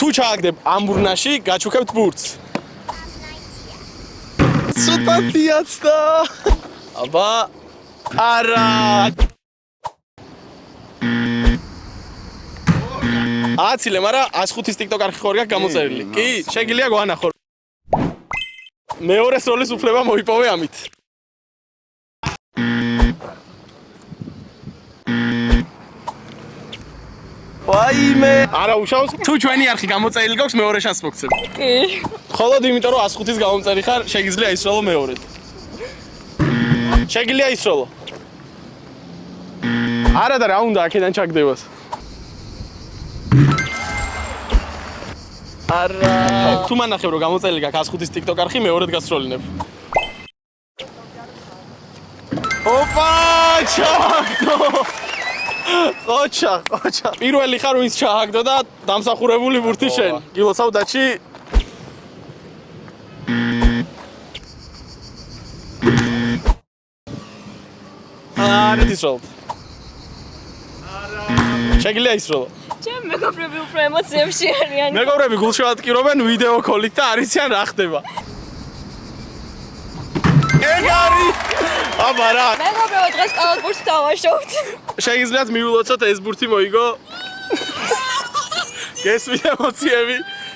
თუ ჩააგდებ ამბურნაში, გაჩუქებთ ბურთს. ცოტათიაც და აბა არა. აცილე, მაგრამ 105-ის TikTok არხი ხوار გაქვს გამოწერილი. კი, შეგიძლია გვანახო. მეორე სოლის უფლება მოიპოვე ამით. ვაიმე! არა უშავს? თუ ჩვენი არხი გამოწერილი გაქვს, მეორე შანსს მოგცემ. კი. ხოლოდ იმიტომ რომ 105-ის გამომწერი ხარ, შეგიძლია ისროლო მეორედ. შეგიძლია ისროლო. არა და რა უნდა აქედან ჩაგდებას. არა. თუ მანახებ რომ გამოწერილი გაქვს 105-ის TikTok არხი, მეორედ გასროლინებ. ოპა, ჩაგდო! ოჩა. პირველი ხარ ვინც ჩააგდო და დამსახურებული ბურთი შენ. გილოცავ დაჩი. არა ისროლ. შეგიძლია ისროლო. ჩემ მეგობრები უფრო ემოციებში არიან. მეგობრები გულშემატკივრობენ ვიდეო კოლით და არ იციან რა ხდება. ეგ არის. აბა რა. მეგობრებო დღეს კალათბურთს დავაშოვთ. შეგიძლიათ მიულოცოთ ეს ბურთი მოიგო. გესმით ემოციები.